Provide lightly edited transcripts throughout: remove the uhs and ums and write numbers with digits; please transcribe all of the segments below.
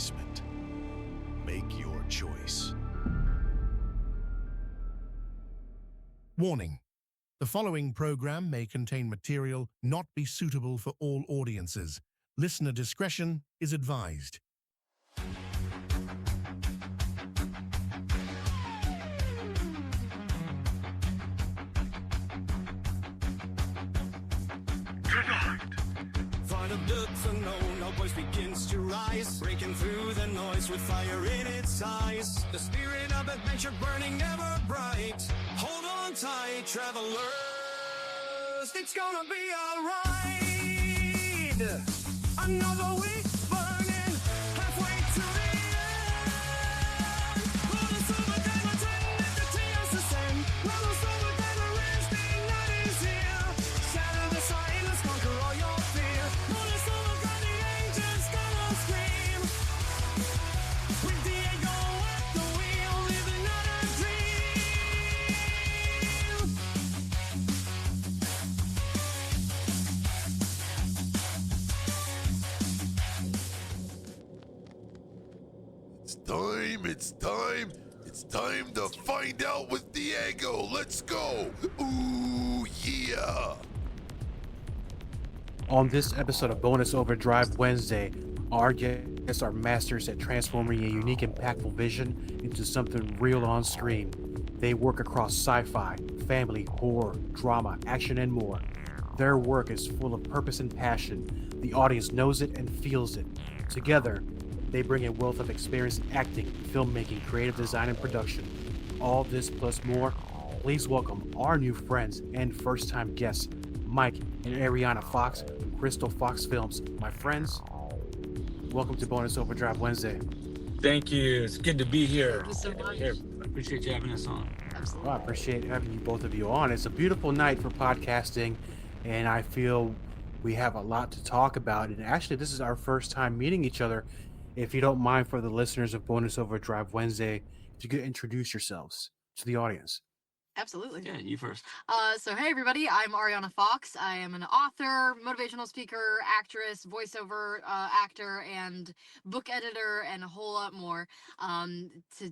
basement. Make your choice. Warning. The following program may contain material not be suitable for all audiences. Listener discretion is advised. Find a depth unknown, our voice begins to rise, breaking through the noise with fire in its eyes. The spirit of adventure burning ever bright. Hold on tight, travelers, it's gonna be alright. Another week burning, halfway to the end. Bonus Overdrive, attend the tears ascend. Bonus Overdrive, Wednesday night is here. Shatter the silence, conquer all your fear. Bonus Overdrive, the angels gonna scream. With Diego at the wheel, living out a dream. It's time to find out with Diego. Let's go. Ooh, yeah. On this episode of Bonus Overdrive Wednesday, our guests are masters at transforming a unique, impactful vision into something real on screen. They work across sci-fi, family, horror, drama, action, and more. Their work is full of purpose and passion. The audience knows it and feels it. Together, they bring a wealth of experience in acting, filmmaking, creative design, and production. All this plus more. Please welcome our new friends and first-time guests, Mike and Arianna Fox from Crystal Fox Films. My friends, welcome to Bonus Overdrive Wednesday. Thank you. It's good to be here. Thank you so much. Here, I appreciate you having us on. Absolutely. Well, I appreciate having you both of you on. It's a beautiful night for podcasting, and I feel we have a lot to talk about. And actually, this is our first time meeting each other. If you don't mind, for the listeners of Bonus Overdrive Wednesday, if you could introduce yourselves to the audience. Absolutely. Yeah, you first. So hey everybody, I'm Arianna Fox. I am an author, motivational speaker, actress, voiceover actor, and book editor, and a whole lot more.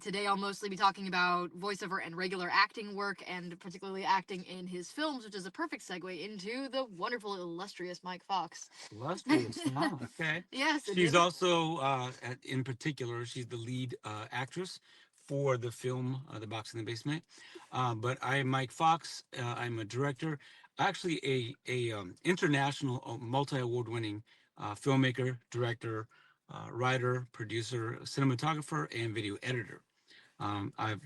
Today I'll mostly be talking about voiceover and regular acting work, and particularly acting in his films, which is a perfect segue into the wonderful, illustrious Mike Fox. Illustrious. Wow, okay. Yes, She's also, in particular, she's the lead actress for the film The Box in the Basement. But I am Mike Fox. I'm a director, actually a international multi-award-winning filmmaker, director, writer, producer, cinematographer, and video editor. I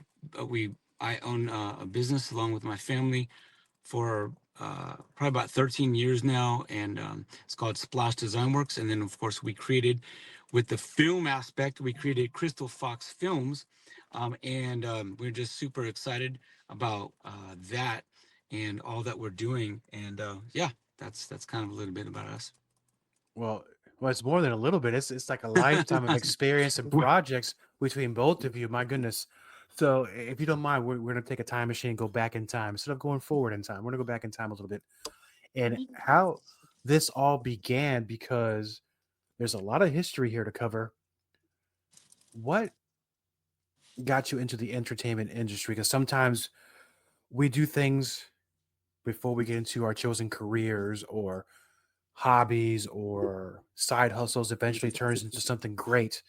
own a business along with my family for probably about 13 years now, and it's called Splash Design Works. And then, of course, we created, with the film aspect, we created Crystal Fox Films, and we're just super excited about that and all that we're doing. And yeah, that's kind of a little bit about us. Well, it's more than a little bit. It's like a lifetime of experience and projects between both of you. My goodness. So if you don't mind, we're going to take a time machine and go back in time. Instead of going forward in time, we're going to go back in time a little bit. And how this all began, because there's a lot of history here to cover. What got you into the entertainment industry? Because sometimes we do things before we get into our chosen careers or hobbies or side hustles, eventually turns into something great.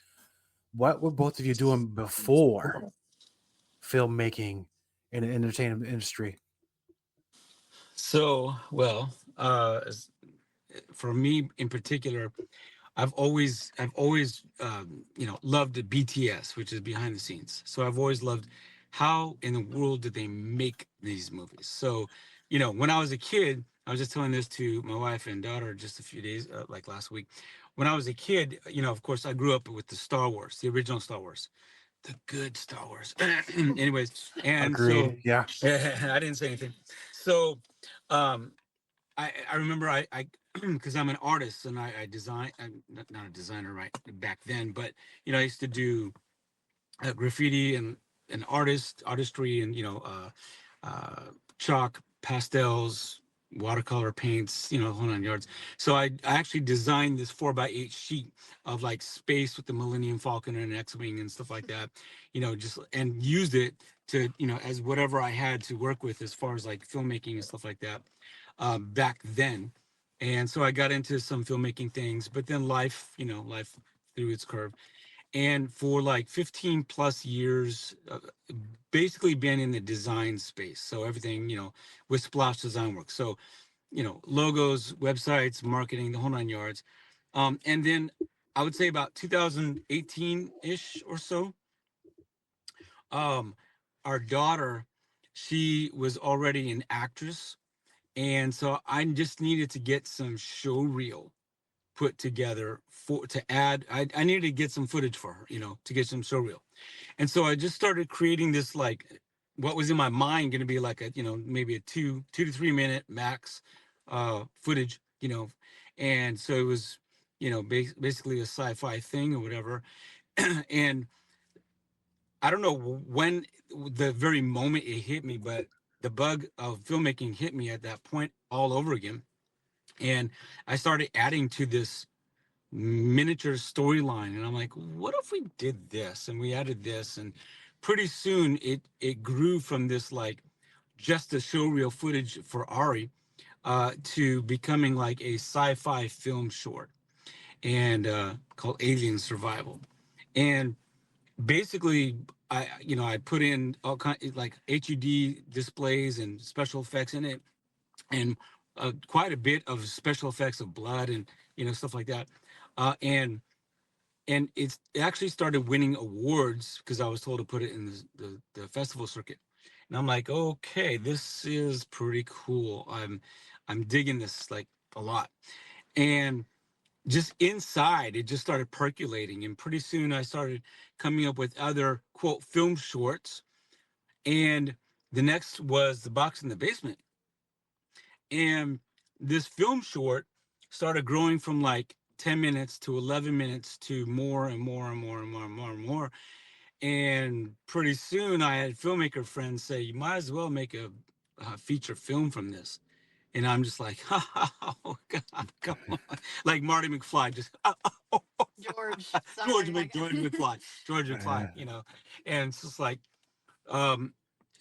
What were both of you doing before filmmaking in the entertainment industry? So, well, for me in particular, I've always loved the BTS, which is behind the scenes. So I've always loved how in the world did they make these movies. So, when I was a kid, I was just telling this to my wife and daughter just a few days, like last week. When I was a kid, of course, I grew up with the Star Wars, the original Star Wars, the good Star Wars. Anyways, and Agreed. so Yeah. I didn't say anything. So, I remember I because I'm an artist and I design. I'm not a designer right back then, but I used to do graffiti and artistry and chalk, pastels, watercolor paints, you know, the whole nine yards. So I actually designed this 4x8 sheet of like space with the Millennium Falcon and X-wing and stuff like that, you know, just and used it to, you know, as whatever I had to work with as far as like filmmaking and stuff like that back then. And so I got into some filmmaking things, but then life, you know, life threw its curve. And for like 15 plus years, basically been in the design space. So everything, you know, with Splash Design Works. So, you know, logos, websites, marketing, the whole nine yards. And then I would say about 2018-ish or so, um, our daughter, she was already an actress. And so I just needed to get some show reel put together for to add. I needed to get some footage for her, you know, to get some show reel. And so I just started creating this like what was in my mind going to be like a, you know, maybe a 2 to 3 minute max footage, you know. And so it was, you know, basically a sci-fi thing or whatever. And I don't know when the very moment it hit me, but the bug of filmmaking hit me at that point all over again. And I started adding to this miniature storyline, and I'm like, what if we did this and we added this? And pretty soon it grew from this like just a show reel footage for Ari to becoming like a sci-fi film short and called Alien Survival. And basically I put in all kind like HUD displays and special effects in it, and quite a bit of special effects of blood and, you know, stuff like that. And it actually started winning awards because I was told to put it in the festival circuit. And I'm like, okay, this is pretty cool. I'm digging this like a lot. And just inside, it just started percolating. And pretty soon I started coming up with other quote film shorts. And the next was The Box in the Basement. And this film short started growing from like 10 minutes to 11 minutes to more and more and more and more and more and more. And pretty soon I had filmmaker friends say, you might as well make a feature film from this. And I'm just like, oh God, come on. Like Marty McFly, just George, George, sorry. George McFly, George McFly, you know. And it's just like, um,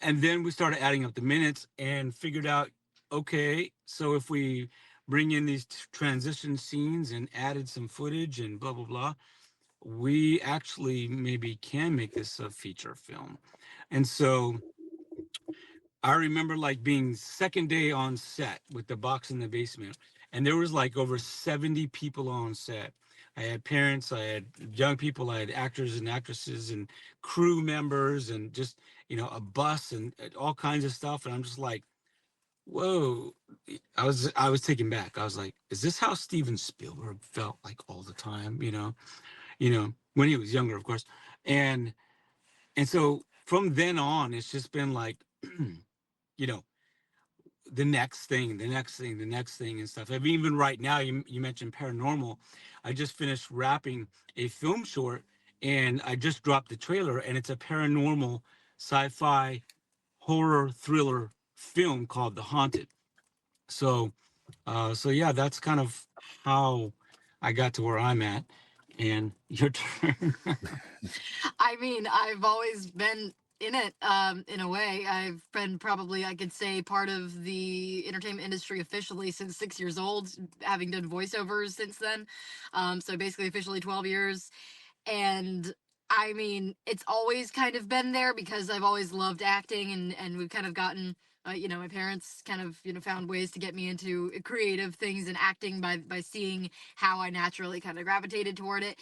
and then we started adding up the minutes and figured out, okay, so if we bring in these transition scenes and added some footage and blah, blah, blah, we actually maybe can make this a feature film. And so I remember like being second day on set with The Box in the Basement, and there was like over 70 people on set. I had parents, I had young people, I had actors and actresses and crew members and just, you know, a bus and all kinds of stuff. And I'm just like, whoa. I was taken back. I was like, is this how Steven Spielberg felt like all the time, you know, when he was younger, of course. And and so from then on, it's just been like, you know, the next thing, the next thing, the next thing and stuff. I mean, even right now, you mentioned paranormal. I just finished wrapping a film short and I just dropped the trailer, and it's a paranormal sci-fi horror thriller film called The Haunted. So, so yeah, that's kind of how I got to where I'm at. And your turn. I mean, I've always been in it, in a way. I've been probably, I could say, part of the entertainment industry officially since 6 years old, having done voiceovers since then. So basically, officially 12 years. And I mean, it's always kind of been there because I've always loved acting, and we've kind of gotten. My parents kind of found ways to get me into creative things and acting by seeing how I naturally kind of gravitated toward it.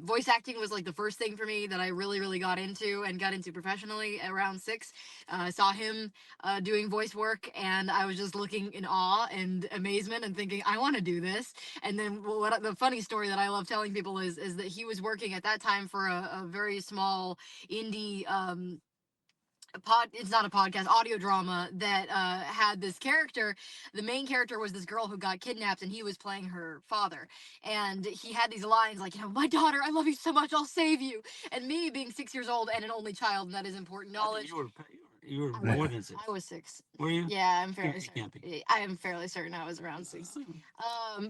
Voice acting was like the first thing for me that I really got into and got into professionally around 6. I saw him doing voice work, and I was just looking in awe and amazement and thinking, I want to do this. And then what the funny story that I love telling people is that he was working at that time for a very small indie it's not a podcast, audio drama that had this character. The main character was this girl who got kidnapped, and he was playing her father. And he had these lines like, my daughter, I love you so much, I'll save you. And me being 6 years old and an only child, and that is important I think knowledge. you were You were I more was, than 6. I was 6. Were you? Yeah, I'm fairly You certain. can't be. I am fairly certain I was around 6.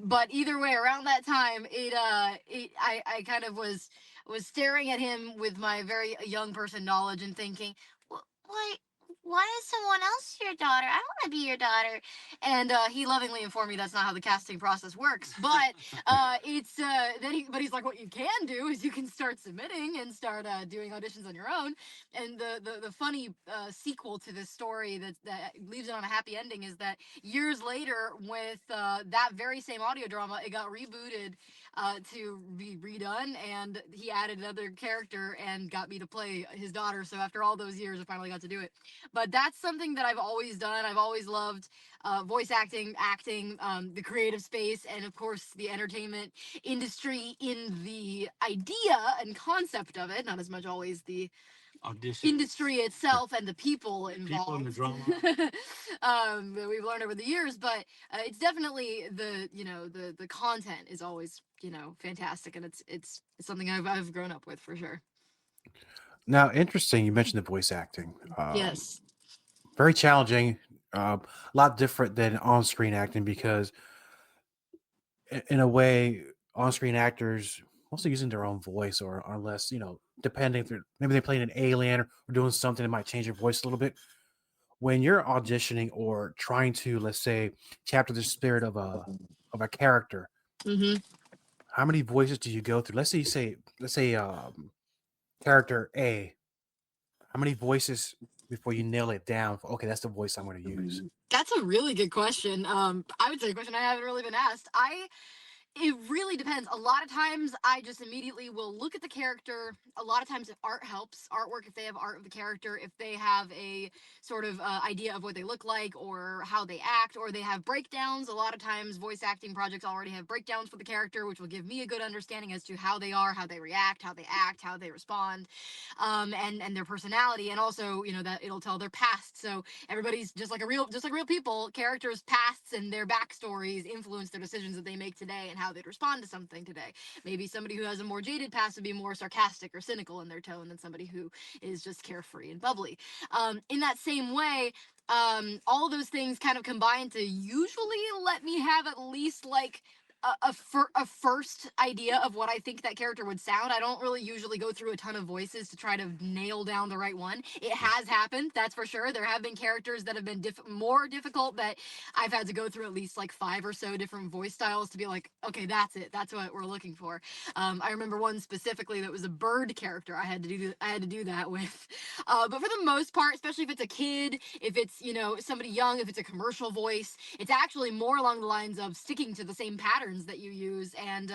But either way, around that time, I kind of was staring at him with my very young person knowledge and thinking, why why is someone else your daughter? I want to be your daughter. And he lovingly informed me that's not how the casting process works. But he's like, what you can do is you can start submitting and start doing auditions on your own. And the funny sequel to this story that leaves it on a happy ending is that years later, with that very same audio drama, it got rebooted to be redone, and he added another character and got me to play his daughter. So after all those years, I finally got to do it. But that's something that I've always done. I've always loved voice acting, the creative space, and of course the entertainment industry in the idea and concept of it. Not as much always the Audition. industry itself and the people People in the involved drama. that we've learned over the years, but it's definitely the content is always fantastic, and it's something I've grown up with for sure. Now, interesting. You mentioned the voice acting. Yes. Very challenging. A lot different than on-screen acting because, in a way, on-screen actors mostly using their own voice, or unless depending if maybe they're playing an alien or doing something that might change your voice a little bit. When you're auditioning or trying to, let's say, capture the spirit of a character, Mm-hmm. how many voices do you go through? Let's say character A. How many voices before you nail it down? Okay, that's the voice I'm going to use. That's a really good question. I would say a question I haven't really been asked. It really depends. A lot of times I just immediately will look at the character. A lot of times if art helps, artwork, if they have art of the character, if they have a sort of idea of what they look like or how they act, or they have breakdowns. A lot of times voice acting projects already have breakdowns for the character, which will give me a good understanding as to how they are, how they react, how they act, how they respond, and their personality. And also, that it'll tell their past. So everybody's just like real people, characters' pasts and their backstories influence their decisions that they make today and how they'd respond to something today. Maybe somebody who has a more jaded past would be more sarcastic or cynical in their tone than somebody who is just carefree and bubbly. In that same way, all those things kind of combine to usually let me have at least like a first idea of what I think that character would sound. I don't really usually go through a ton of voices to try to nail down the right one. It has happened, that's for sure. There have been characters that have been more difficult that I've had to go through at least like 5 or so different voice styles to be like, okay, that's it. That's what we're looking for. I remember one specifically that was a bird character. I had to do that with. But for the most part, especially if it's a kid, if it's somebody young, if it's a commercial voice, it's actually more along the lines of sticking to the same patterns that you use and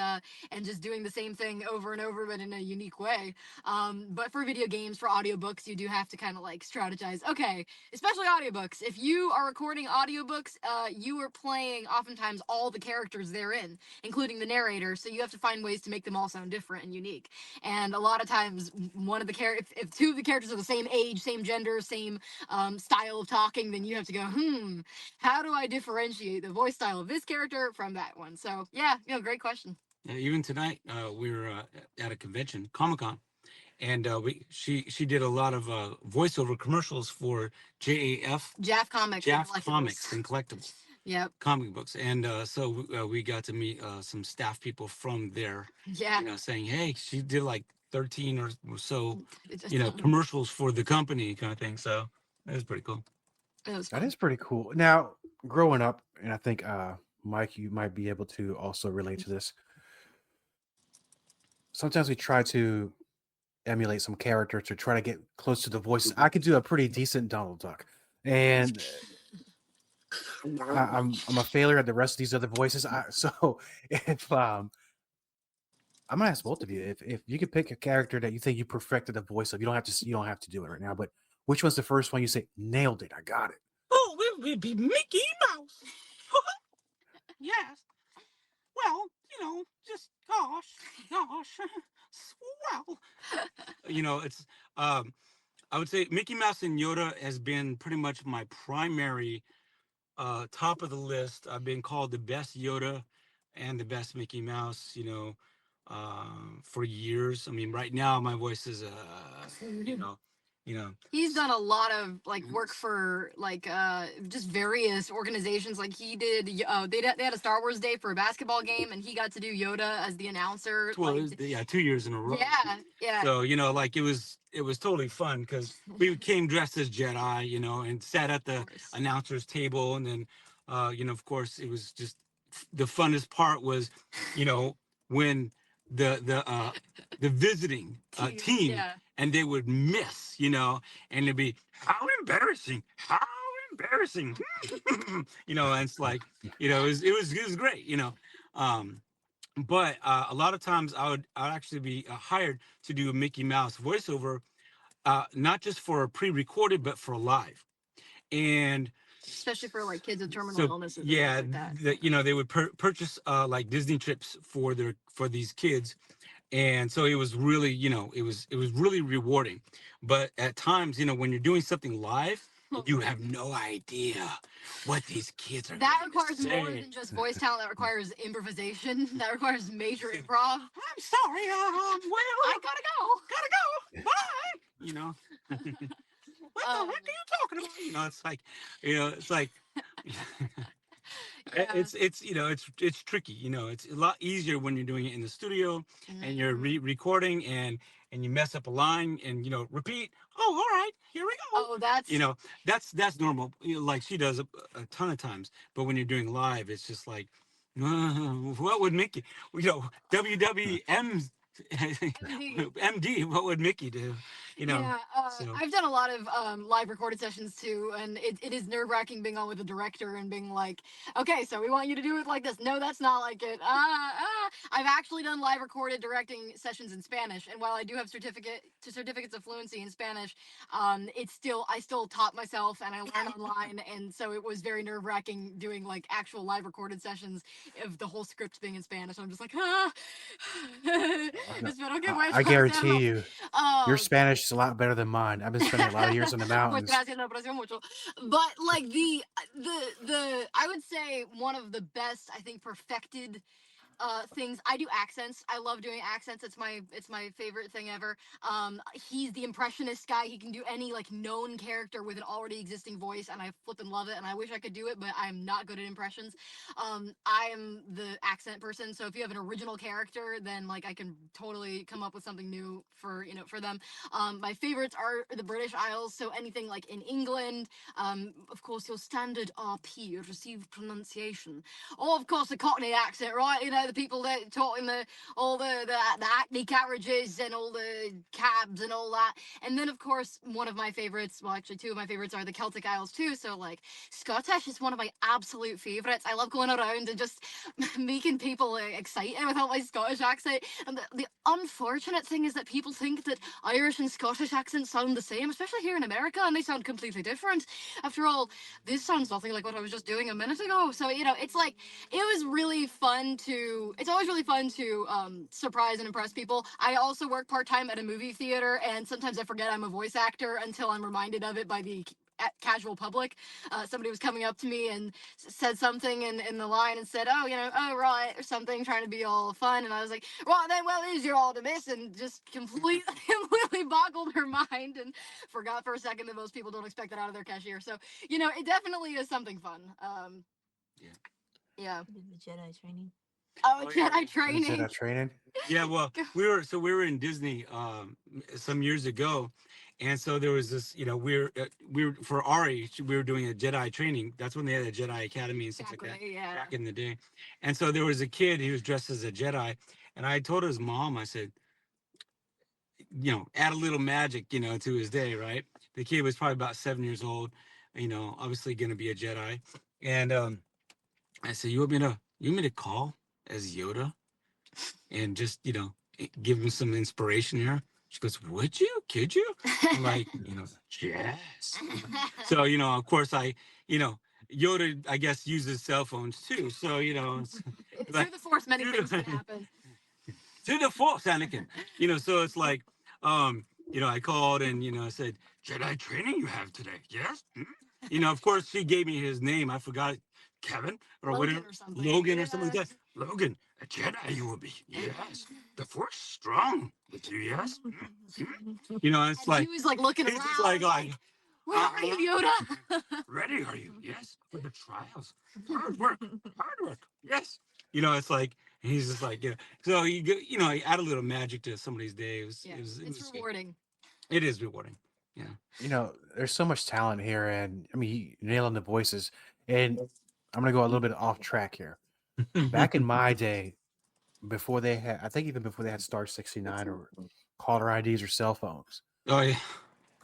just doing the same thing over and over, but in a unique way. But for video games, for audiobooks, you do have to kind of like strategize. Okay, especially audiobooks. If you are recording audiobooks, you are playing oftentimes all the characters therein, including the narrator. So you have to find ways to make them all sound different and unique. And a lot of times, one of the if 2 of the characters are the same age, same gender, same style of talking, then you have to go, how do I differentiate the voice style of this character from that one? So yeah, great question. Yeah, even tonight, we were at a convention, Comic-Con, and she did a lot of voiceover commercials for Jaff Comics. Jaff Comics and Collectibles. Yep. Comic books, and so we got to meet some staff people from there. Yeah. Saying, hey, she did like 13 or so, It commercials for the company, kind of thing. So it was pretty cool. was That fun. is pretty cool. Now, growing up, and I think Mike, you might be able to also relate to this. Sometimes we try to emulate some character to try to get close to the voices. I could do a pretty decent Donald Duck, and I'm a failure at the rest of these other voices. So if I'm gonna ask both of you if you could pick a character that you think you perfected the voice of, you don't have to do it right now, but which one's the first one you say nailed it? I got it. Oh, it would be Mickey Mouse. Yes. Well, just gosh. Well, it's I would say Mickey Mouse and Yoda has been pretty much my primary top of the list. I've been called the best Yoda and the best Mickey Mouse, for years. I mean, right now my voice is, He's done a lot of like work for like just various organizations. Like he did, they had a Star Wars Day for a basketball game, and he got to do Yoda as the announcer. Well, Like, it was, yeah, 2 years in a row. yeah. So like it was totally fun because we came dressed as Jedi, and sat at the course. announcer's table, and then of course it was just the funnest part was, when the visiting team, Yeah. and they would miss, and it'd be how embarrassing, and it's like, it was great, but a lot of times I'd actually be hired to do a Mickey Mouse voiceover, not just for pre-recorded but for live, and Especially for like kids with terminal so illnesses. And yeah, things like that. they would purchase like Disney trips for these kids, and so it was really, it was really rewarding. But at times, when you're doing something live, you have no idea what these kids are. That going to requires more say. than just voice talent. That requires improvisation. That requires major improv. I'm sorry, well, I gotta go. what the heck are you talking about? It's like Yeah. it's tricky. It's a lot easier when you're doing it in the studio and you're recording and you mess up a line and repeat. Oh, all right, here we go. Oh, that's normal. Like she does a ton of times. But when you're doing live, it's just like, what would Mickey? WWM. MD, what would Mickey do? Yeah, so- I've done a lot of live recorded sessions too, and it is nerve wracking being on with the director and being like, okay, so we want you to do it like this. No, that's not like it. I've actually done live recorded directing sessions in Spanish, and while I do have certificates of fluency in Spanish, I still taught myself and I learned online, and so it was very nerve wracking doing like actual live recorded sessions of the whole script being in Spanish. I'm just like, Espero que I guarantee hacerlo. you, your Spanish is a lot better than mine. I've been spending a lot of years in the mountains. But like the I would say one of the best, I think, perfected things. I do accents. I love doing accents. It's my favorite thing ever. He's the impressionist guy. He can do any like known character with an already existing voice, and I flippin' love it. And I wish I could do it, but I'm not good at impressions. I am the accent person. So if you have an original character, then like I can totally come up with something new for them. My favorites are the British Isles. So anything like in England, of course your standard RP, your received pronunciation, or of course the Cockney accent, right? The people that talk in the Hackney carriages and all the cabs and all that. And then of course one of my favorites, well actually two of my favorites, are the Celtic Isles too. So like Scottish is one of my absolute favorites. I love going around and just making people excited without my Scottish accent. And the unfortunate thing is that people think that Irish and Scottish accents sound the same, especially here in America, and they sound completely different. After all, this sounds nothing like what I was just doing a minute ago. So it's like it was really fun to. It's always really fun to surprise and impress people. I also work part-time at a movie theater, and sometimes I forget I'm a voice actor until I'm reminded of it by the casual public. Somebody was coming up to me and said something in the line and said, oh right, or something, trying to be all fun, and I was like, right then, well, is your all to miss, and just completely boggled her mind and forgot for a second that most people don't expect that out of their cashier. So it definitely is something fun. Yeah. The Jedi training. Oh, yeah. Jedi training. Jedi training. Yeah, well, we were in Disney some years ago, and so there was this, we were for Ari, we were doing a Jedi training. That's when they had a Jedi Academy and stuff like that back in the day. And so there was a kid, he was dressed as a Jedi, and I told his mom, I said, add a little magic, to his day, right? The kid was probably about 7 years old, obviously going to be a Jedi, and I said, you want me to call as Yoda and just give him some inspiration here? She goes, would you? Could you? I'm like, yes. So of course Yoda, I guess, uses cell phones too, so through the Force many things can happen. To the Force, Anakin. So it's like I called and I said, Jedi training you have today? Yes. Of course she gave me his name. I forgot Kevin or Logan whatever, or something. Logan or something Yeah. like that. Logan, a Jedi you will be. Yes. The Force is strong with you. Yes. You know, it's And like he was like looking he's around, just like, where are you, Yoda? ready are you? Yes. For the trials. Hard work. Hard work. Yes. You know, it's like and he's just like, So he add a little magic to somebody's day. Yeah, It it's was good. rewarding. It is rewarding. Yeah. You know, there's so much talent here, and I mean, nailing the voices. And I'm gonna go a little bit off track here. Back in my day, before they had, I think even before they had Star 69 or caller IDs or cell phones, Oh yeah.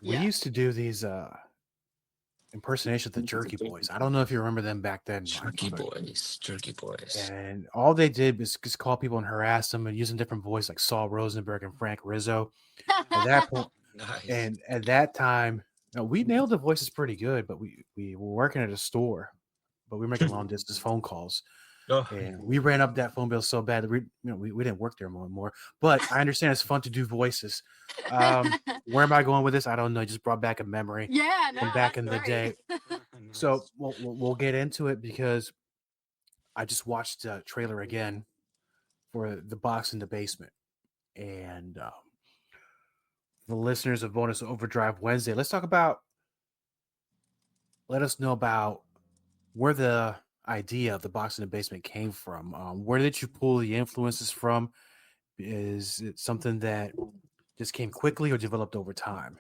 we Yeah. used to do these impersonations of the Jerky Boys. I don't know if you remember them back then, Mike, Jerky but boys. Jerky boys. and all they did was just call people and harass them and using different voices like Saul Rosenberg and Frank Rizzo. At that point, Nice. and at that time, we nailed the voices pretty good, but we were working at a store, but we were making long distance phone calls, Oh, and we ran up that phone bill so bad that we didn't work there more. But I understand it's fun to do voices. Where am I going with this? I don't know. It just brought back a memory Yeah, no, from back that's in the great. day. So we'll get into it because I just watched the trailer again for The Box in the Basement, and the listeners of Bonus Overdrive Wednesday, let us know about where the idea of The Box in the Basement came from. Where did you pull the influences from? Is it something that just came quickly or developed over time?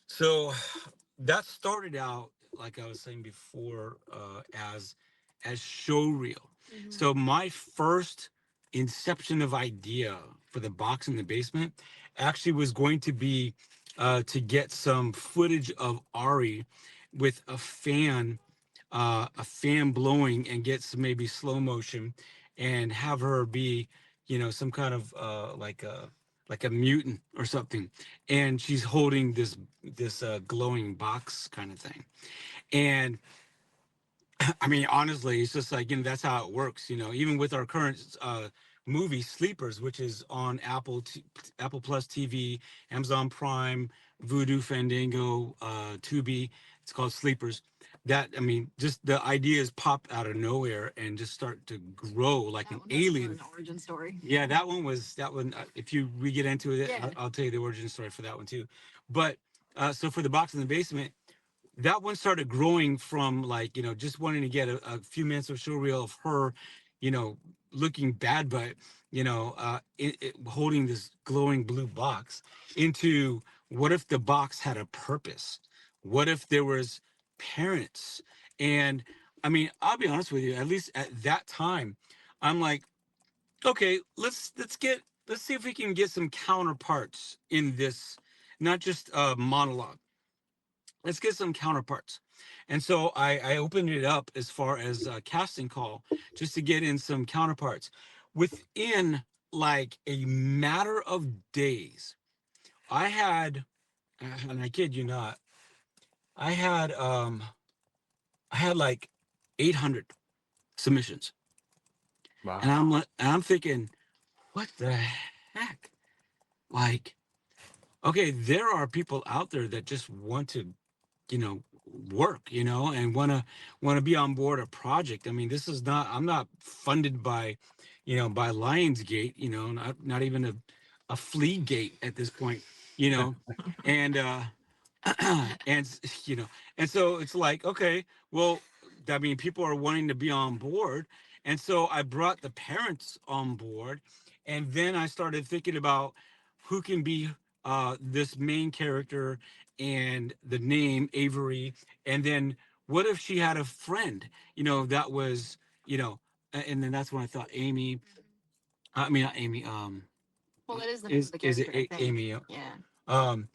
So that started out, like I was saying before, as showreel. Mhm. So my first inception of idea for the box in the basement actually was going to be to get some footage of Ari with a fan blowing and get some maybe slow motion and have her be, some kind of like a mutant or something, and she's holding this glowing box kind of thing. And I mean, honestly, it's just like, that's how it works, even with our current movie Sleepers, which is on Apple Plus TV, Amazon Prime, Vudu, Fandango, Tubi. It's called Sleepers. That, I mean, just the ideas pop out of nowhere and just start to grow like That an one has alien. an origin story. Yeah, that one. If we get into it, Yeah. I'll tell you the origin story for that one too. But so for the box in the basement, that one started growing from like, just wanting to get a few minutes of showreel of her, you know, looking bad, but holding this glowing blue box, into what if the box had a purpose? What if there was parents? And I mean, I'll be honest with you, at least at that time, I'm like, okay, let's see if we can get some counterparts in this, not just a monologue. Let's get some counterparts. And so I opened it up as far as a casting call, just to get in some counterparts. Within like a matter of days, I had, and I kid you not, I had like 800 submissions. Wow. And I'm thinking, what the heck? Like, okay, there are people out there that just want to, work, and want to be on board a project. I mean, I'm not funded by, by Lionsgate, not even a flea gate at this point, and and and so it's like, okay, well, I mean, people are wanting to be on board, and so I brought the parents on board, and then I started thinking about who can be this main character and the name Avery, and then what if she had a friend, that was, and then that's when I thought Amy. I mean, not Amy. Well, that is the name of the Is it character, I think. Amy? Yeah. Um,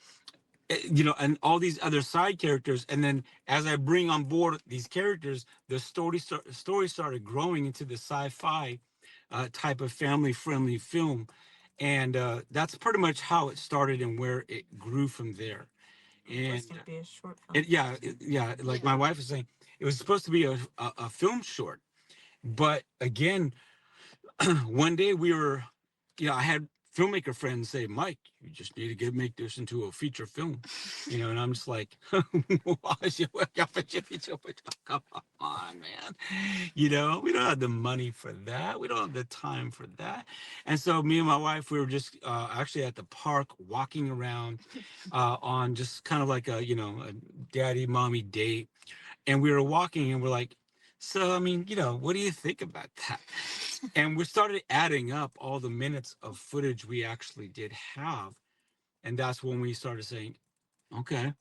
and all these other side characters. And then as I bring on board these characters, the story started growing into the sci-fi type of family-friendly film. And that's pretty much how it started and where it grew from there. And Supposed to be a short film. yeah, like Yeah. my wife was saying, it was supposed to be a film short. But again, one day I had filmmaker friends say, Mike, you just need to make this into a feature film, and I'm just like, come on, man. We don't have the money for that. We don't have the time for that. And so me and my wife, we were just actually at the park walking around on just kind of like a daddy mommy date. And we were walking and we're like, so, I mean, what do you think about that? And we started adding up all the minutes of footage we actually did have. And that's when we started saying, okay,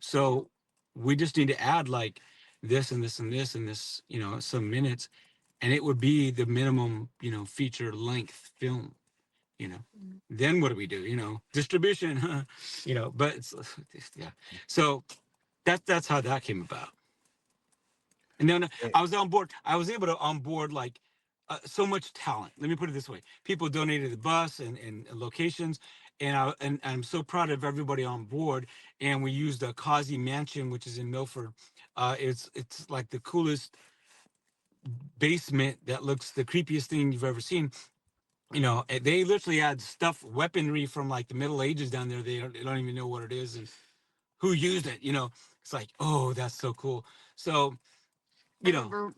so we just need to add like this and this and this and this, some minutes. And it would be the minimum, feature length film, you know. Then what do we do? Distribution, but it's, yeah. So that's how that came about. And then I was on board. I was able to onboard like so much talent. Let me put it this way: people donated the bus and locations, and I'm so proud of everybody on board. And we used the Causey Mansion, which is in Milford. It's like the coolest basement that looks the creepiest thing you've ever seen. They literally had stuff, weaponry from like the Middle Ages down there. They don't even know what it is and who used it. It's like, oh, that's so cool. So. I remember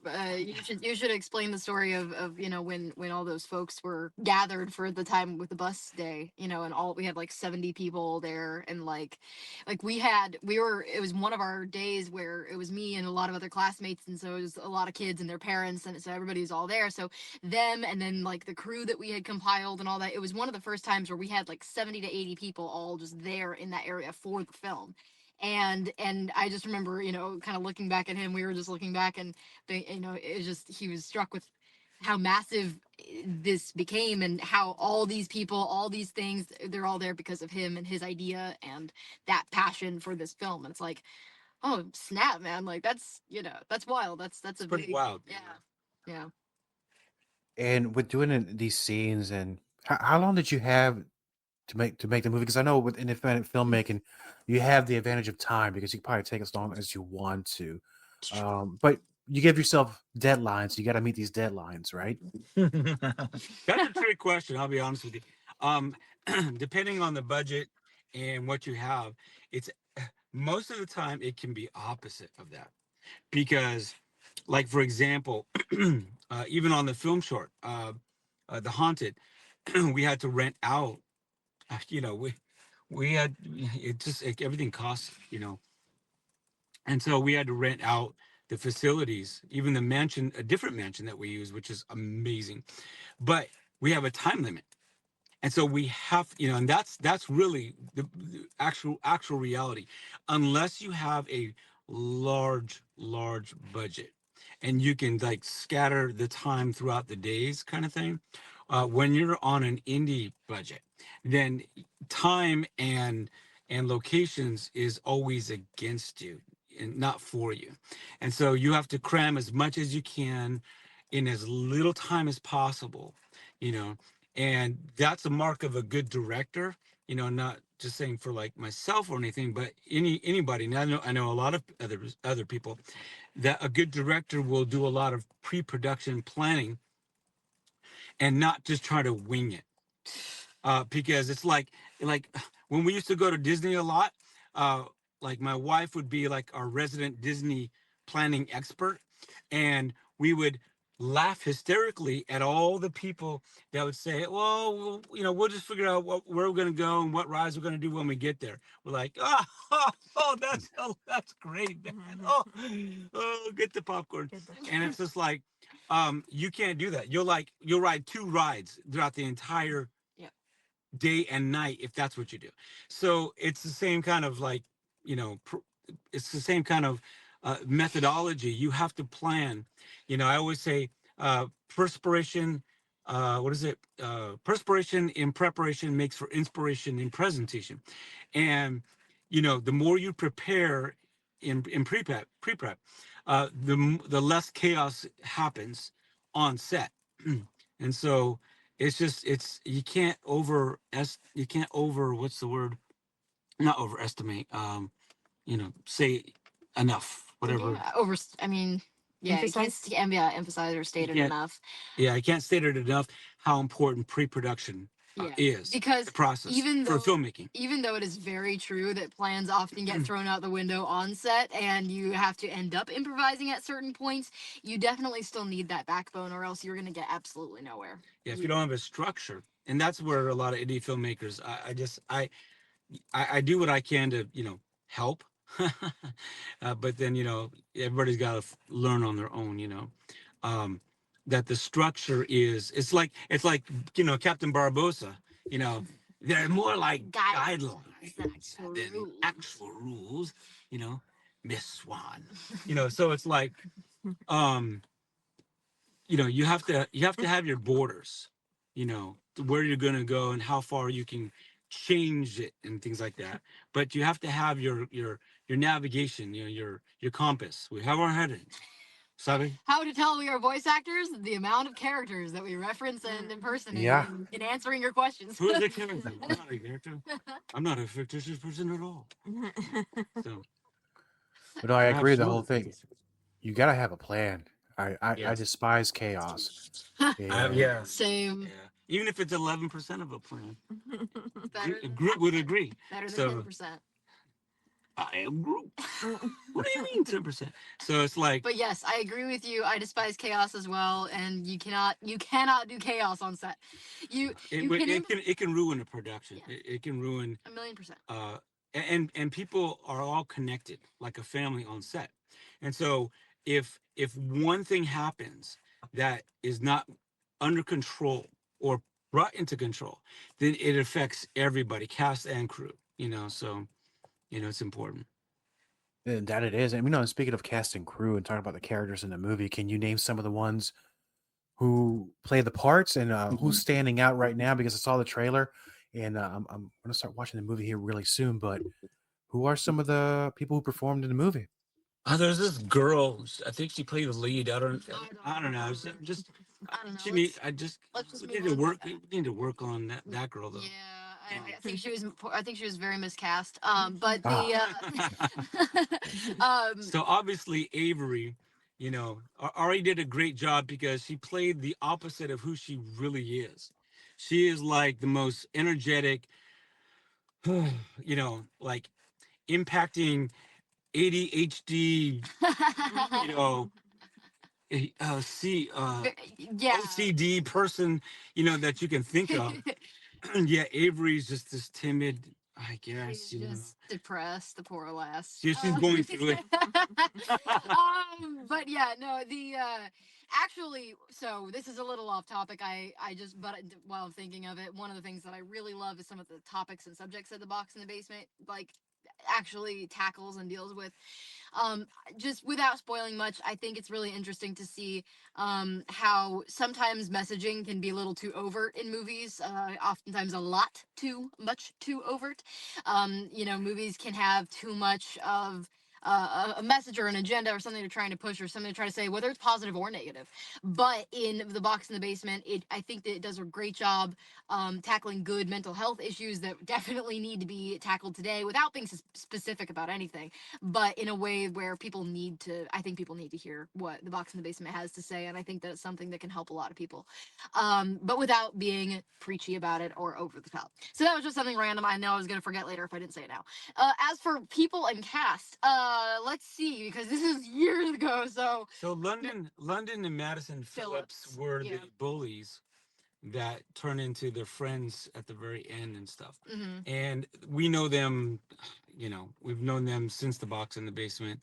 you should explain the story of when all those folks were gathered for the time with the bus day, and we had like 70 people there, and like it was one of our days where it was me and a lot of other classmates, and so it was a lot of kids and their parents, and so everybody was all there. So them and then like the crew that we had compiled and all that. It was one of the first times where we had like 70 to 80 people all just there in that area for the film. And I just remember, kind of looking back at him, we were just looking back and it was just, he was struck with how massive this became and how all these people, all these things, they're all there because of him and his idea and that passion for this film. And it's like, oh snap, man, like that's wild. That's a pretty big, wild. yeah. And with doing these scenes, and how long did you have to make the movie? Because I know with independent filmmaking, you have the advantage of time because you can probably take as long as you want to. But you give yourself deadlines. You got to meet these deadlines, right? That's a trick question. I'll be honest with you. Depending on the budget and what you have, it's most of the time it can be opposite of that because, like for example, even on the film short, The Haunted, we had to rent out. We had it just everything costs, and so we had to rent out the facilities, even the mansion, a different mansion that we use, which is amazing. But we have a time limit. And so we have, and that's really the actual reality. Unless you have a large budget and you can like scatter the time throughout the days kind of thing. When you're on an indie budget, then time and locations is always against you and not for you. And so you have to cram as much as you can in as little time as possible, you know, and that's a mark of a good director, not just saying for like myself or anything, but anybody. And I know a lot of other people that a good director will do a lot of pre-production planning and not just try to wing it. Because it's like when we used to go to Disney a lot, like my wife would be like our resident Disney planning expert, and we would laugh hysterically at all the people that would say, well, we'll just figure out where we're going to go and what rides we're going to do when we get there. We're like, that's great, man. Oh, get the popcorn. And it's just like, you can't do that. You'll ride 2 rides throughout the entire day and night if that's what you do. So it's the same kind of like, it's the same kind of methodology. You have to plan. I always say perspiration. What is it? Perspiration in preparation makes for inspiration in presentation. And the more you prepare in pre-prep, the less chaos happens on set. And so you can't what's the word? Not overestimate. Say enough, whatever. Yeah, I mean, yeah, Emphasize? emphasize or state it enough. Yeah, I can't state it enough how important pre-production is because the process even for though filmmaking. even though it is very true that plans often get thrown out the window on set and you have to end up improvising at certain points, you definitely still need that backbone, or else you're going to get absolutely nowhere. Yeah, if you don't have a structure, and that's where a lot of indie filmmakers, I do what I can to help, but then everybody's got to learn on their own. Um, that the structure is it's like Captain Barbosa. They're more like guidelines than actual rules. Miss Swan. So it's like um you have to have your borders, where you're going to go and how far you can change it and things like that. But you have to have your navigation, your compass. We have our heading. Sorry. How to tell we are voice actors? The amount of characters that we reference and impersonate Yeah. in answering your questions. Who is the character? I'm not a character. I'm not a fictitious person at all. So But no, I agree with the whole absolutely. thing. You gotta have a plan. I Yes. despise chaos. Yeah. Same. Yeah. Even if it's 11% of a plan, Better a than, group would agree. better than So 10%. I am group. What do you mean 10%? So it's like, But yes, I agree with you. I despise chaos as well, and you cannot do chaos on set. You it can ruin a production. Yeah. It can ruin 1,000,000%. and people are all connected like a family on set. And so if one thing happens that is not under control or brought into control, then it affects everybody, cast and crew. So it's important. And that it is. And speaking of cast and crew and talking about the characters in the movie, can you name some of the ones who play the parts and who's standing out right now? Because I saw the trailer, and I'm gonna start watching the movie here really soon. But who are some of the people who performed in the movie? There's this girl. I think she played the lead. I don't know. Just I don't know. she need. Let's just We move need to on. work. We need to work on that girl though. Yeah, I think she was. I think she was very miscast. But Ah. So obviously Avery, already did a great job because she played the opposite of who she really is. She is like the most energetic, like impacting ADHD, yeah. OCD person, that you can think of. Yeah, Avery's just this timid, I guess. She's just depressed, the poor lass. She's going through it. But yeah, no, actually, so this is a little off topic. But while I'm thinking of it, one of the things that I really love is some of the topics and subjects that the box in the basement actually tackles and deals with. Just without spoiling much, I think it's really interesting to see how sometimes messaging can be a little too overt in movies, oftentimes a lot too overt. Movies can have too much of a message or an agenda or something they're trying to push or something they're trying to say, whether it's positive or negative. But in the box in the basement, I think that it does a great job tackling good mental health issues that definitely need to be tackled today without being specific about anything, but in a way where I think people need to hear what the box in the basement has to say. And I think that it's something that can help a lot of people, but without being preachy about it or over the top. So that was just something random. I know I was going to forget later if I didn't say it now. As for people and cast, let's see, because this is years ago. So London and Madison Phillips were the bullies that turn into their friends at the very end and stuff. And we know them, we've known them since the box in the basement.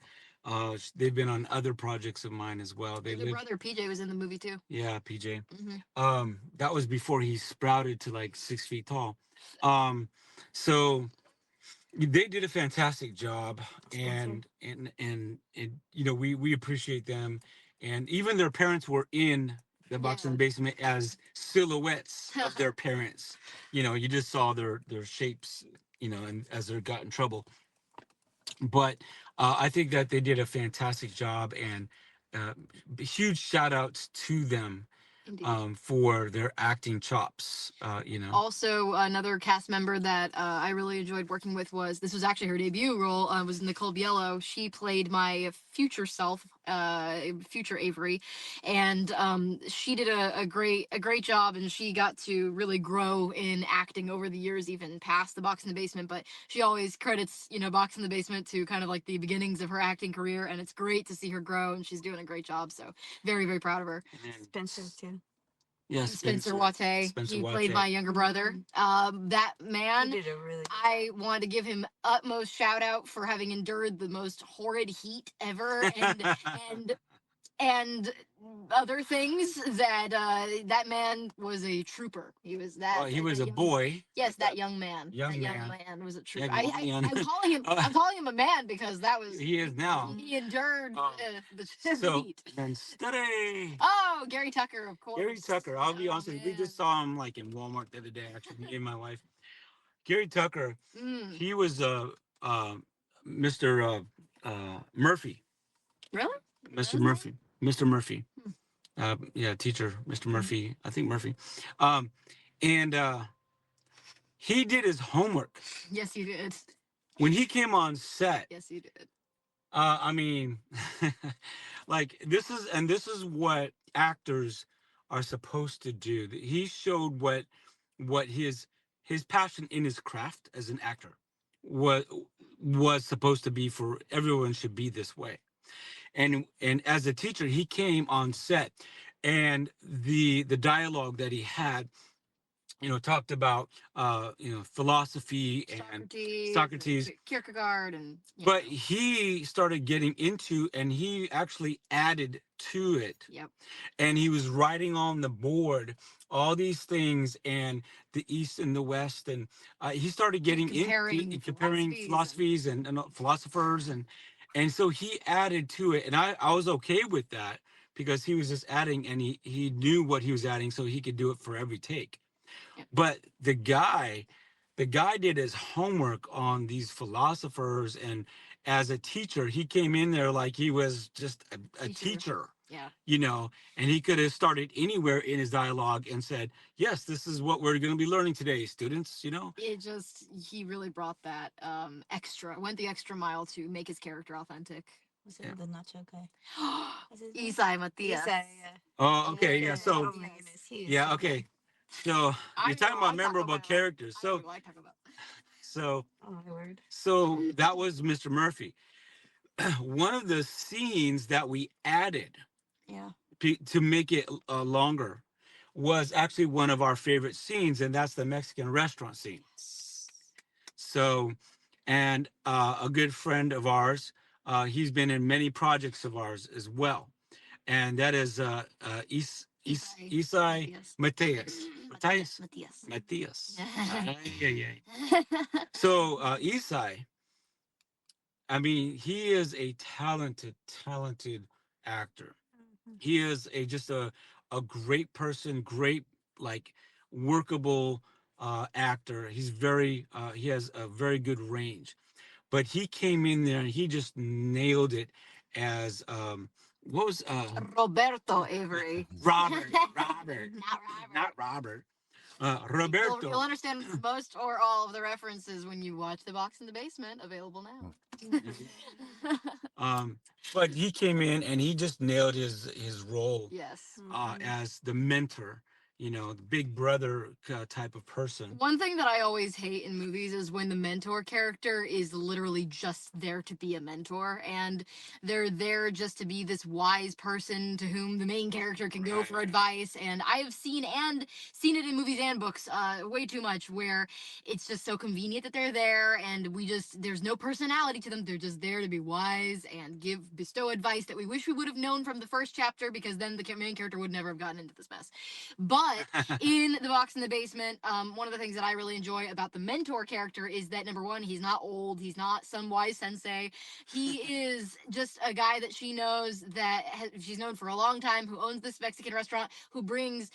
They've been on other projects of mine as well. Their brother PJ was in the movie too. Yeah, PJ. That was before he sprouted to like 6 feet tall. So they did a fantastic job, and we appreciate them, and even their parents were in the box in the basement as silhouettes of their parents. You just saw their shapes, and as they got in trouble. But I think that they did a fantastic job, and huge shout outs to them. For their acting chops, Also, another cast member that I really enjoyed working with this was actually her debut role, was Nicole Biello. She played my future self, future Avery, and she did a great job, and she got to really grow in acting over the years, even past the Box in the Basement. But she always credits Box in the Basement to kind of like the beginnings of her acting career, and it's great to see her grow, and she's doing a great job. So very, very proud of her. And then Spencer too. yeah, Spencer Watay. Spencer He played Watay. my younger brother. That He man, did a really good I job. wanted to give him utmost shout out for having endured the most horrid heat ever, and other things. That man was a trooper. He was that. Well, he was that a young- boy. Yes, that young man. Young that young man. man was a trooper. Young lion. I'm calling him. I'm calling him a man because that was. He is now. He endured the So heat. and study. Oh, Gary Tucker, of course. Gary Tucker. I'll be Oh, honest with you. We man. just saw him like in Walmart the other day. Actually, me and my wife. Gary Tucker. Mm, He was Mr. Murphy. really? Mr. Murphy. Mr. Murphy. Hmm. Yeah, teacher, Mr. Murphy. I think Murphy. And he did his homework Yes, you did. when he came on set. Yes, you did. I mean, like this is what actors are supposed to do. He showed what his passion in his craft as an actor was supposed to be. For everyone should be this way. And as a teacher, he came on set, and the dialogue that he had, talked about philosophy and Socrates. Kierkegaard, and But he started getting into, and he actually added to it. Yep. And he was writing on the board all these things, and the East and the West, and he started getting into comparing philosophies and philosophers, and so he added to it, and I was okay with that because he was just adding, and he knew what he was adding, so he could do it for every take. Yep. But the guy did his homework on these philosophers, and as a teacher, he came in there like he was just a teacher, Yeah. And he could have started anywhere in his dialogue and said, yes, this is what we're going to be learning today, students, He really brought that went the extra mile to make his character authentic. Was it the nacho guy? What's his name? Isai Matias. Isai, yeah. Oh, okay, yeah. Yeah, So, oh my goodness, he is yeah, so okay. good. So I you're talking know, about I memorable about- characters. I know So, who I talk about. so, Oh my word. so that was Mr. Murphy. One of the scenes that we added Yeah. to make it longer was actually one of our favorite scenes, and that's the Mexican restaurant scene. So, and a good friend of ours, he's been in many projects of ours as well, and that is Isai Matias. Matias. Yeah. So Isai, I mean, he is a talented actor. He is just a great person, great, like, workable actor. He has a very good range. But he came in there and he just nailed it as what was Roberto Avery. Robert. Not Not Robert. Roberto. You'll understand most or all of the references when you watch The Box in the Basement, available now. But he came in and he just nailed his role Yes. as the mentor, the big brother type of person. One thing that I always hate in movies is when the mentor character is literally just there to be a mentor, and they're there just to be this wise person to whom the main character can go for advice. And I have seen it in movies and books way too much, where it's just so convenient that they're there, and there's no personality to them. They're just there to be wise and bestow advice that we wish we would have known from the first chapter, because then the main character would never have gotten into this mess. But in The Box in the Basement, one of the things that I really enjoy about the mentor character is that, number one, he's not old. He's not some wise sensei. He is just a guy that she knows, that she's known for a long time, who owns this Mexican restaurant, who brings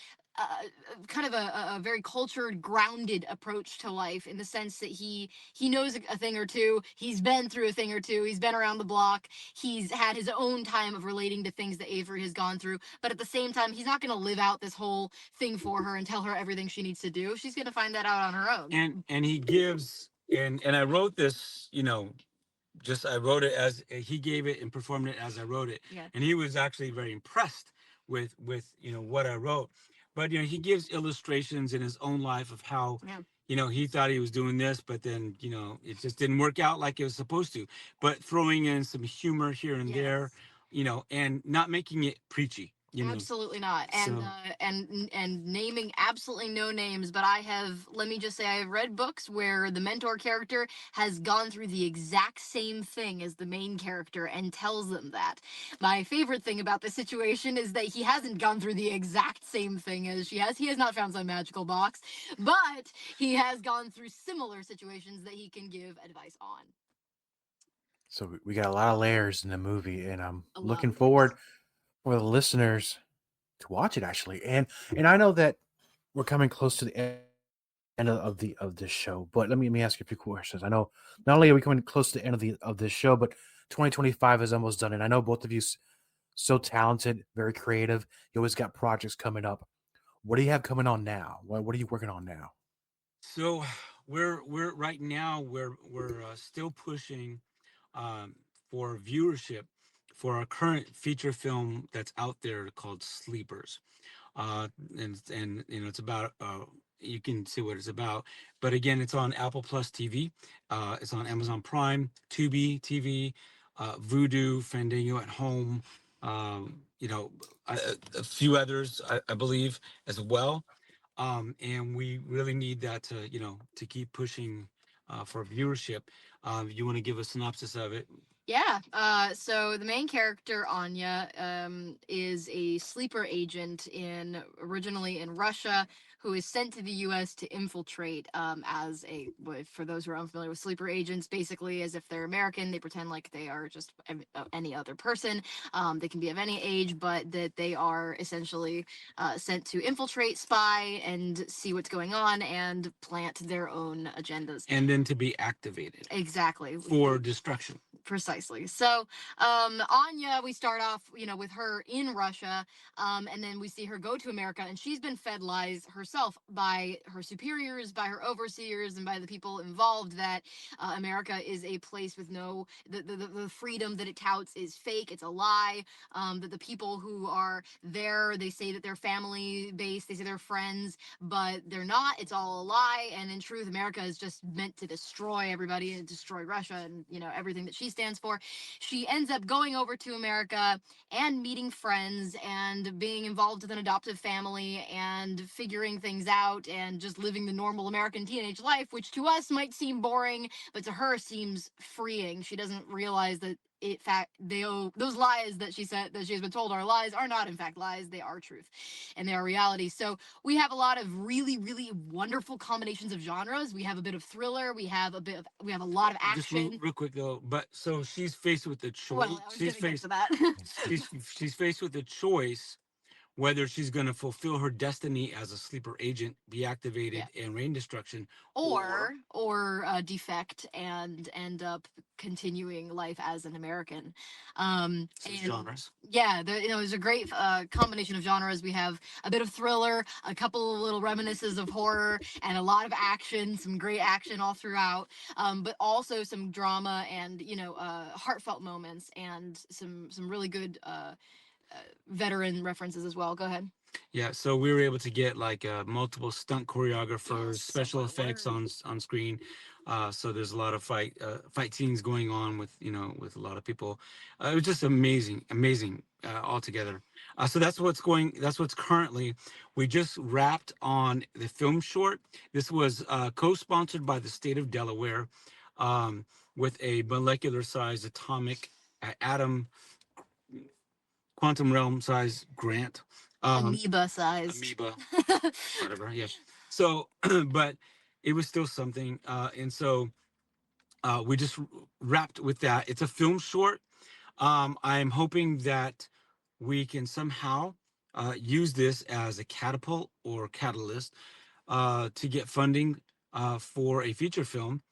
kind of a very cultured, grounded approach to life, in the sense that he knows a thing or two. He's been through a thing or two. He's been around the block. He's had his own time of relating to things that Avery has gone through. But at the same time, he's not going to live out this whole thing for her and tell her everything she needs to do. She's going to find that out on her own. And he gives, and I wrote this, just I wrote it as he gave it and performed it as I wrote it, Yeah. and he was actually very impressed with what I wrote. But he gives illustrations in his own life of how Yeah. he thought he was doing this, but then it just didn't work out like it was supposed to. But throwing in some humor here and there, Yes. and not making it preachy. Absolutely not. And So and naming absolutely no names, but let me just say I have read books where the mentor character has gone through the exact same thing as the main character and tells them that. My favorite thing about this situation is that he hasn't gone through the exact same thing as she has. He has not found some magical box, but he has gone through similar situations that he can give advice on. So we got a lot of layers in the movie, and I'm A lot looking of layers. forward for the listeners to watch it actually. And I know that we're coming close to the end of this show, but let me ask you a few questions. I know not only are we coming close to the end of this show, but 2025 is almost done, and I know both of you so talented, very creative. You always got projects coming up. What do you have coming on now? What are you working on now? So we're right now we're still pushing um, for viewership for our current feature film that's out there called Sleepers, and it's about you can see what it's about, but again it's on Apple Plus TV, it's on Amazon Prime, Tubi TV, Vudu, Fandango at Home, a few others I believe as well, and we really need that to keep pushing for viewership. You want to give a synopsis of it? Yeah. So the main character Anya is a sleeper agent originally in Russia, who is sent to the U.S. to infiltrate for those who are unfamiliar with sleeper agents, basically as if they're American, they pretend like they are just any other person. They can be of any age, but that they are essentially sent to infiltrate, spy, and see what's going on and plant their own agendas. And then to be activated Exactly. for destruction. Precisely. So, Anya, we start off, with her in Russia, and then we see her go to America, and she's been fed lies herself by her superiors, by her overseers, and by the people involved that America is a place with the freedom that it touts is fake. It's a lie. That the people who are there, they say that they're family based, they say they're friends, but they're not. It's all a lie. And in truth, America is just meant to destroy everybody and destroy Russia and everything that she stands for. She ends up going over to America and meeting friends and being involved with an adoptive family and figuring things out and just living the normal American teenage life, which to us might seem boring, but to her seems freeing. She doesn't realize that those lies that she said that she has been told are lies are not in fact lies. They are truth and they are reality. So we have a lot of really, really wonderful combinations of genres. We have a bit of thriller. We have a lot of Just action. real quick though, but so she's faced with the choice. Well, I was going to get to that. She's faced with the choice whether she's going to fulfill her destiny as a sleeper agent, be activated, and rain destruction, or defect and end up continuing life as an American. genres. Yeah, there's a great combination of genres. We have a bit of thriller, a couple of little reminiscences of horror, and a lot of action, some great action all throughout, but also some drama and heartfelt moments and some really good veteran references as well. Go ahead. Yeah, so we were able to get like multiple stunt choreographers, Yes, special my effects word. on screen. So there's a lot of fight scenes going on with a lot of people. It was just amazing altogether. So that's what's currently. We just wrapped on the film short. This was co-sponsored by the state of Delaware, with a molecular size atomic atom quantum realm size grant. Amoeba sized. Amoeba, whatever. Yeah. So, but it was still something, and so we just wrapped with that. It's a film short. I'm hoping that we can somehow use this as a catapult or catalyst to get funding for a feature film.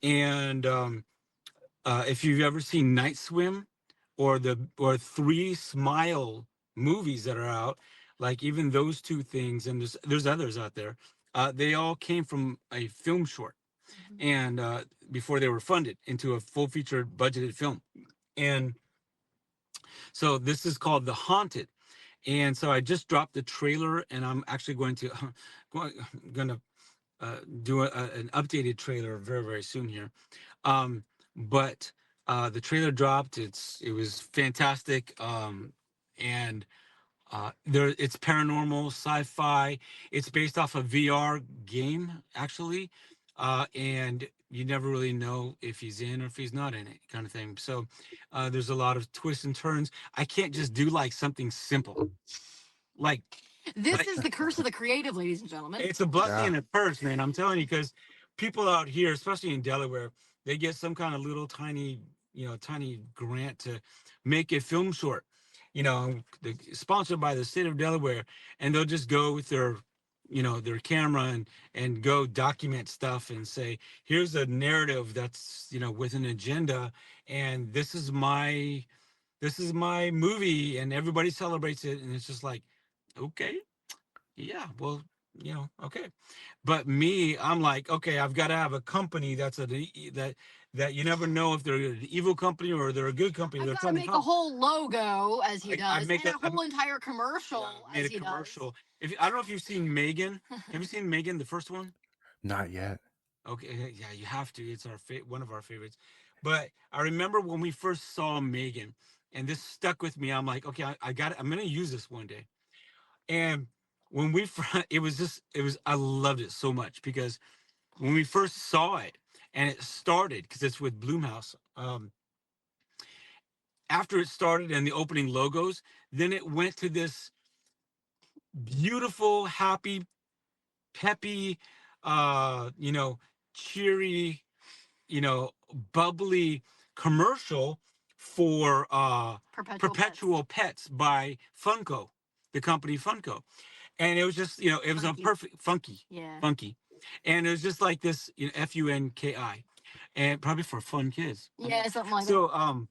And if you've ever seen Night Swim or Three Smile movies that are out, like even those two things, and there's others out there, they all came from a film short. and before they were funded into a full feature budgeted film. And so this is called The Haunted. And so I just dropped the trailer, and I'm actually going to do an updated trailer very, very soon here. But the trailer dropped. It was fantastic. And it's paranormal, sci-fi. It's based off a VR game, actually, and you never really know if he's in or if he's not in it, kind of thing. So there's a lot of twists and turns. I can't just do like something simple, like This is the curse of the creative, ladies and gentlemen. it's a blessing and a curse, man. I'm telling you, because people out here, especially in Delaware, they get some kind of little tiny, tiny grant to make a film short, sponsored by the state of Delaware, and they'll just go with their camera and go document stuff and say, here's a narrative that's, with an agenda, and this is my movie, and everybody celebrates it, and it's just like, okay. Yeah, well, okay. But me, I'm like, okay, I've got to have a company that you never know if they're an evil company or they're a good company. I've They're got to trying to make a help. whole logo as he I does, make and a- a whole entire commercial I made as a he commercial. I don't know if you've seen Megan. Have you seen Megan, the first one? Not yet. Okay, yeah, you have to. It's one of our favorites. But I remember when we first saw Megan, and this stuck with me. I'm like, okay, I got it. I'm gonna use this one day. And when I loved it so much, because when we first saw it and it started, because it's with Bloomhouse, after it started and the opening logos, then it went to this beautiful, happy, peppy, cheery, bubbly commercial for Perpetual Pets by Funko, the company Funko. And it was just, it was Funky. a perfect funky, Yeah. funky. And it was just like this, Funki, and probably for fun kids. Yeah, something like that.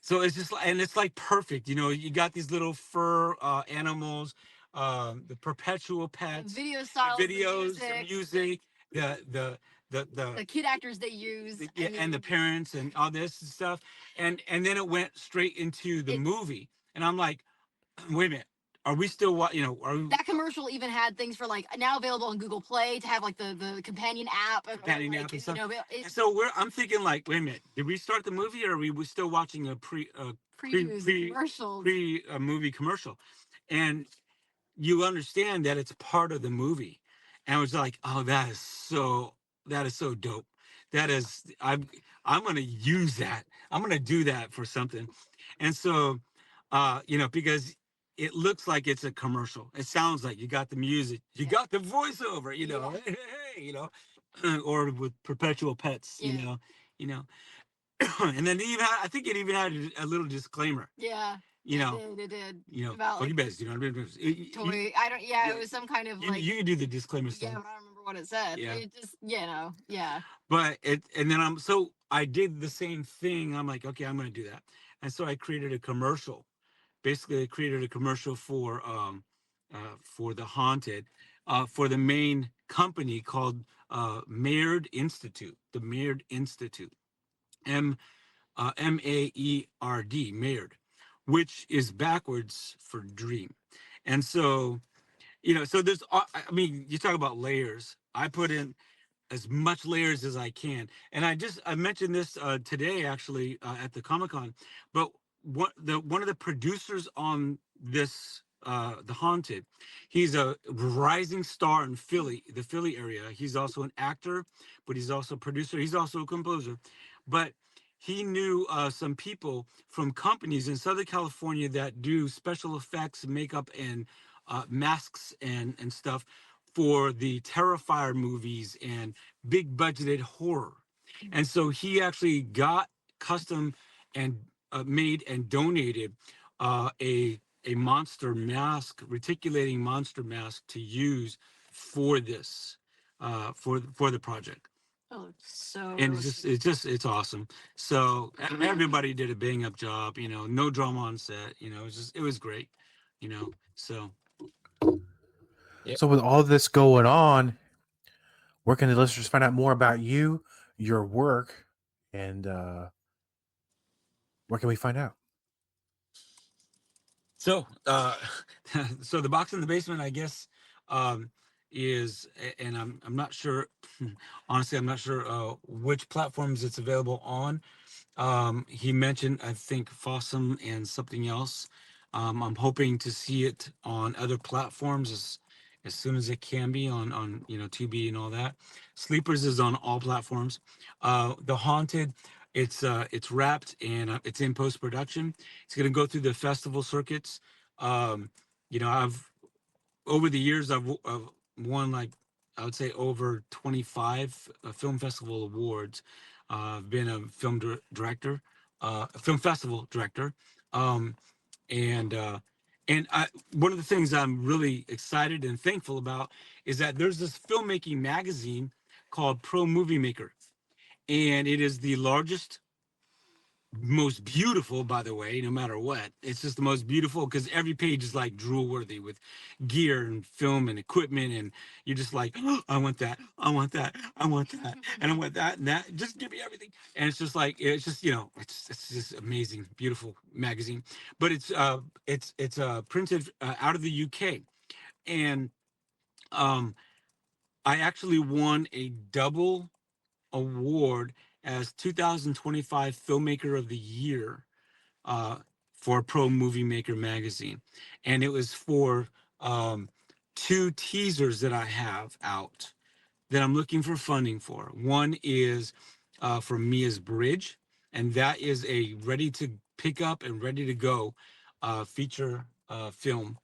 So it's just, and it's like perfect. You got these little fur animals, the Perpetual Pets, Video styles, the videos, the the music, the kid actors they use, and the parents and all this and stuff, and then it went straight into the movie, and I'm like, wait a minute, are we still that commercial even had things for like now available on Google Play to have like the companion app, companion like, app and stuff? it's And so I'm thinking like, wait a minute, did we start the movie, or are we still watching a previews, commercials, movie commercial? And you understand that it's part of the movie, and I was like, oh, that is so dope. I'm gonna use that. I'm gonna do that for something. And so because it looks like it's a commercial. It sounds like you got the music, you got the voiceover, hey, or with Perpetual Pets, you know and then I think it even had a little disclaimer. Yeah. It did. About like, beds, toy. I don't. Yeah, it was some kind of like. You can do the disclaimer stuff. Yeah, but I don't remember what it said. Yeah. It just, yeah. But and then I did the same thing. I'm like, okay, I'm going to do that, and so I created a commercial. Basically, I created a commercial for The Haunted, for the main company called Maerd Institute, the Maerd Institute, Maerd, Maerd, which is backwards for dream. And so, so there's, I mean, you talk about layers. I put in as much layers as I can. And I mentioned this today, actually, at the Comic-Con, but one of the producers on this, The Haunted, he's a rising star in the Philly area. He's also an actor, but he's also a producer. He's also a composer. But he knew some people from companies in Southern California that do special effects, makeup, and masks and stuff for the Terrifier movies and big budgeted horror. And so he actually got custom and made and donated a monster mask, reticulating monster mask, to use for this, for the project. Oh, so. And it's awesome. So everybody did a bang up job, no drama on set, it was great, so. So with all this going on, where can the listeners find out more about you, your work, and where can we find out? So, so the box in the basement, I guess, um, and I'm not sure. Honestly, I'm not sure which platforms it's available on. He mentioned, I think, Fossum and something else. I'm hoping to see it on other platforms as soon as it can be on Tubi and all that. Sleepers is on all platforms. The Haunted, it's wrapped and it's in post production. It's going to go through the festival circuits. Um, I've over the years I've won, like, I would say over 25 film festival awards. I've been a director, a film festival director, um, and one of the things I'm really excited and thankful about is that there's this filmmaking magazine called Pro Movie Maker, and it is the largest, most beautiful, by the way, no matter what. It's just the most beautiful because every page is like drool worthy with gear and film and equipment, and you're just like, oh, I want that, I want that, I want that, and I want that and that. Just give me everything. And it's just like, it's just, it's just amazing, beautiful magazine. But it's printed out of the UK, and um I actually won a double award as 2025 Filmmaker of the Year uh, for Pro Movie Maker magazine, and it was for um, two teasers that I have out that I'm looking for funding for. One is for Mia's Bridge, and that is a ready to pick up and ready to go feature film,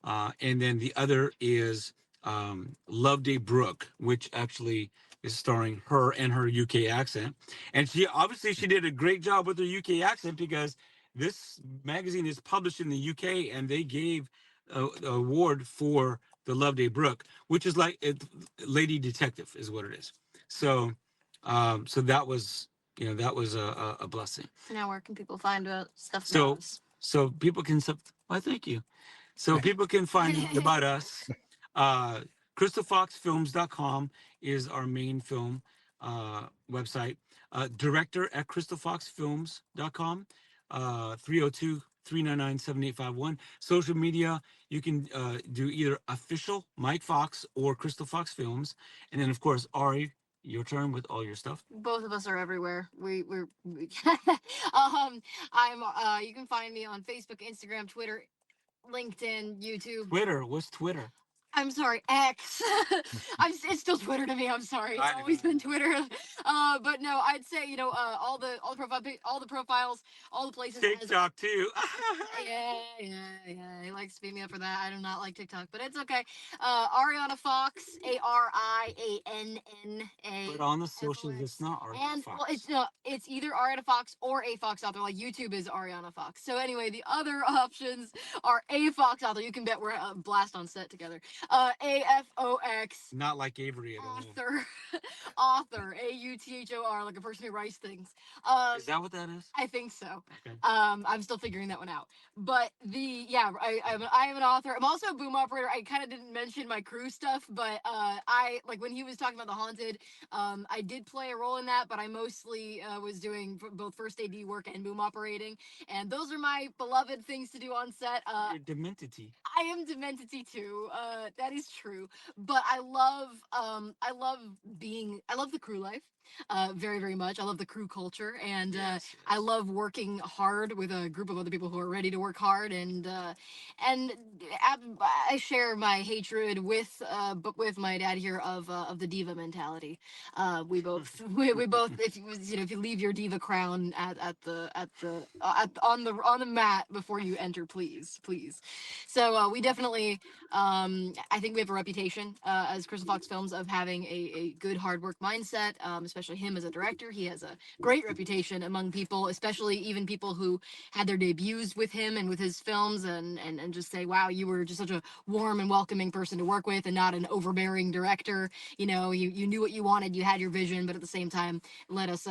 and then the other is Loveday Brooke, which actually is starring her and her UK accent. And she did a great job with her UK accent because this magazine is published in the UK, and they gave a award for the Loveday Brooke, which is like Lady Detective is what it is. So, so that was a blessing. Now, where can people find stuff So about us? so people can why, thank you. So people can find out about us. Uh, crystalfoxfilms.com is our main film website. Director at crystalfoxfilms.com, 302-399-7851. Social media, you can do either official Mike Fox or Crystal Fox Films. And then, of course, Ari, your turn with all your stuff. Both of us are everywhere. I'm you can find me on Facebook, Instagram, Twitter, LinkedIn, YouTube. Twitter, what's Twitter? I'm sorry, X. It's still Twitter to me. I'm sorry. It's always been Twitter. But no, I'd say all the profiles, all the places. TikTok too. Yeah. He likes to beat me up for that. I do not like TikTok, but it's okay. Arianna Fox, ARIANNA. But on the socials, it's not Arianna And Fox. well, it's either Arianna Fox or a Fox author. Like YouTube is Arianna Fox. So anyway, the other options are a Fox author. You can bet we're blast on set together. AFOX. Not like Avery at all. Author, AUTHOR, like a person who writes things. Is that what that is? I think so. Okay. I'm still figuring that one out. But I am an author. I'm also a boom operator. I kind of didn't mention my crew stuff, but I like when he was talking about The Haunted, I did play a role in that, but I mostly was doing both first AD work and boom operating, and those are my beloved things to do on set. You're Dementity. I am Dementity too. That is true. But I love the crew life. Very, very much. I love the crew culture, and Yes. I love working hard with a group of other people who are ready to work hard, and I share my hatred with my dad here of the diva mentality. We both we both if you leave your diva crown on the mat before you enter, please. So we definitely I think we have a reputation as Crystal Fox Films of having a good hard work mindset, especially him as a director. He has a great reputation among people, especially even people who had their debuts with him and with his films, and just say, wow, you were just such a warm and welcoming person to work with and not an overbearing director. You knew what you wanted, you had your vision, but at the same time let us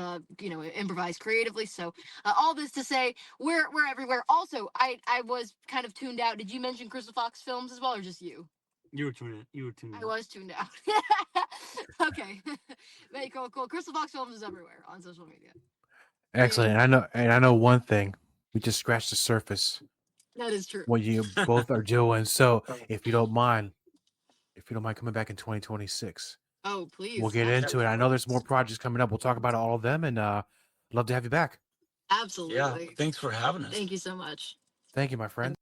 improvise creatively. So all this to say, we're everywhere. Also, I was kind of tuned out. Did you mention Crystal Fox Films as well, or just you? You were tuned I out. was tuned out. Okay. Very cool. Crystal Fox Films is everywhere on social media. Excellent. And I know one thing. We just scratched the surface. That is true. What you both are doing. So if you don't mind coming back in 2026, Oh, please. we'll get into it. I know there's more projects coming up. We'll talk about all of them, and love to have you back. Absolutely. Yeah, thanks for having us. Thank you so much. Thank you, my friend.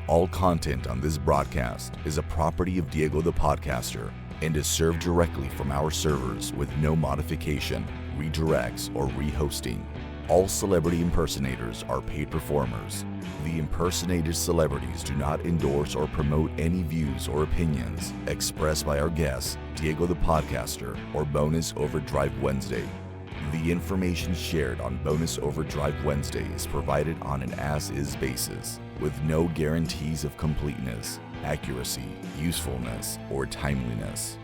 All content on this broadcast is a property of Diego the Podcaster and is served directly from our servers with no modification, redirects, or rehosting. All celebrity impersonators are paid performers. The impersonated celebrities do not endorse or promote any views or opinions expressed by our guests, Diego the Podcaster, or Bonus Overdrive Wednesday. The information shared on Bonus Overdrive Wednesday is provided on an as-is basis, with no guarantees of completeness, accuracy, usefulness, or timeliness.